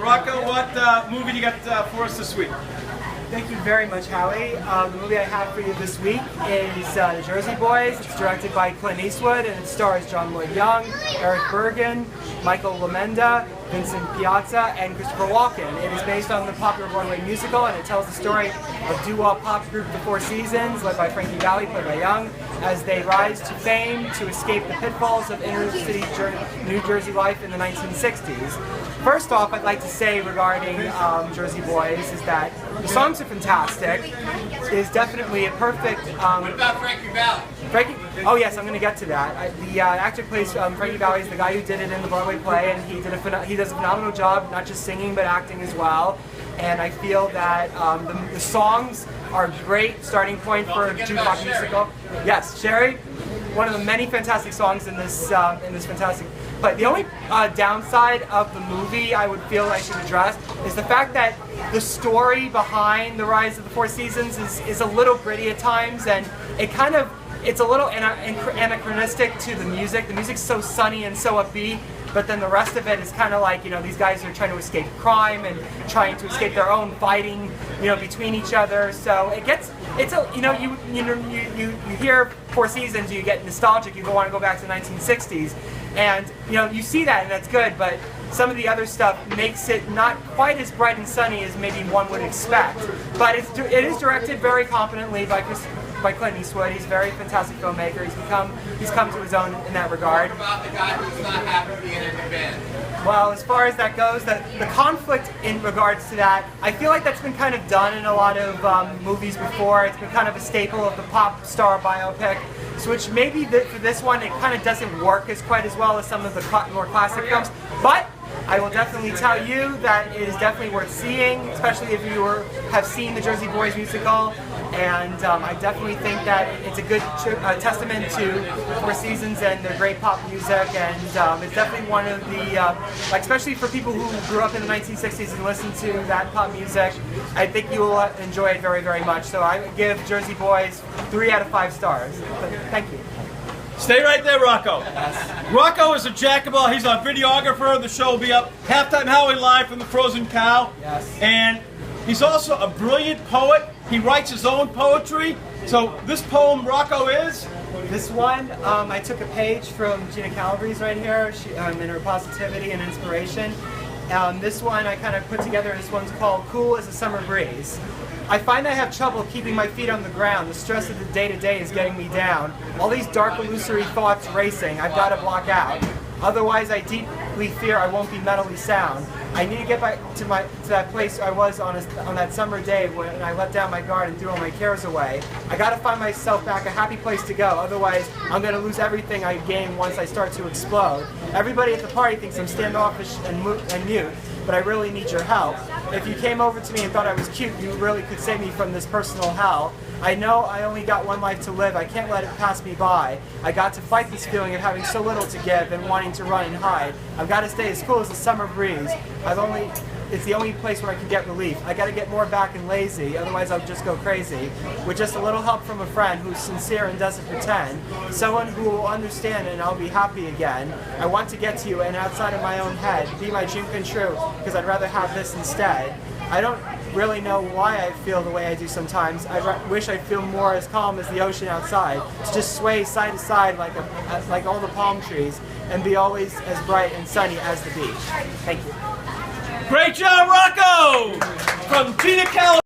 Rocco, what movie do you got for us this week? Thank you very much, Howie. The movie I have for you this week is The Jersey Boys. It's directed by Clint Eastwood and it stars John Lloyd Young, Eric Bergen, Michael LaMenda, Vincent Piazza, and Christopher Walken. It is based on the popular Broadway musical and it tells the story of doo-wop pop group The Four Seasons, led by Frankie Valli, played by Young, as they rise to fame to escape the pitfalls of inner-city New Jersey life in the 1960s. First off, I'd like to say regarding Jersey Boys is that the songs are fantastic. It is definitely a perfect... What about Frankie Valli? Oh yes, I'm going to get to that. The actor who plays Frankie Valli is the guy who did it in the Broadway play, and he does a phenomenal job, not just singing but acting as well. And I feel that the songs are a great starting point for a jukebox musical. Yes, Sherry, one of the many fantastic songs in this fantastic. But the only downside of the movie I would feel I should address is the fact that the story behind the rise of the Four Seasons is a little gritty at times, and it's a little anachronistic to the music. The music's so sunny and so upbeat, but then the rest of it is kind of like, these guys are trying to escape crime and trying to escape their own fighting, between each other. So you hear Four Seasons, you get nostalgic, you want to go back to the 1960s, and you see that and that's good, but some of the other stuff makes it not quite as bright and sunny as maybe one would expect. But it is directed very competently by Clint Eastwood. He's a very fantastic filmmaker. He's come to his own in that regard. What about the guy who's not happy being in the band? Well, as far as that goes, the conflict in regards to that, I feel like that's been kind of done in a lot of movies before. It's been kind of a staple of the pop star biopic, so which maybe for this one it kind of doesn't work quite as well as some of the more classic films. But I will definitely tell you that it is definitely worth seeing, especially if you have seen the Jersey Boys musical. And I definitely think that it's a good testament to Four Seasons and their great pop music, and it's definitely one of the, especially for people who grew up in the 1960s and listened to that pop music, I think you will enjoy it very, very much. So I would give Jersey Boys 3 out of 5 stars. But thank you. Stay right there, Rocco. Yes. Rocco is a jack of all. He's our videographer. The show will be up Halftime Howie live from the Frozen Cow. Yes. And he's also a brilliant poet. He writes his own poetry. So this poem, Rocco, is? This one, I took a page from Gina Calabrese's right here, in her positivity and inspiration. This one I kind of put together. This one's called Cool as a Summer Breeze. I find I have trouble keeping my feet on the ground. The stress of the day-to-day is getting me down. All these dark, illusory thoughts racing, I've got to block out. Otherwise, I deeply fear I won't be mentally sound. I need to get back to that place I was on that summer day when I let down my guard and threw all my cares away. I got to find myself back a happy place to go. Otherwise, I'm going to lose everything I gain once I start to explode. Everybody at the party thinks I'm standoffish and mute, but I really need your help. If you came over to me and thought I was cute, you really could save me from this personal hell. I know I only got one life to live. I can't let it pass me by. I got to fight this feeling of having so little to give and wanting to run and hide. I've got to stay as cool as a summer breeze. It's the only place where I can get relief. I got to get more back and lazy, otherwise I'll just go crazy. With just a little help from a friend who's sincere and doesn't pretend, someone who will understand and I'll be happy again. I want to get to you and outside of my own head, be my dream come true, because I'd rather have this instead. I don't really know why I feel the way I do sometimes. I wish I'd feel more as calm as the ocean outside, to just sway side to side like all the palm trees, and be always as bright and sunny as the beach. Thank you. Great job, Rocco! From Gina Calabrese.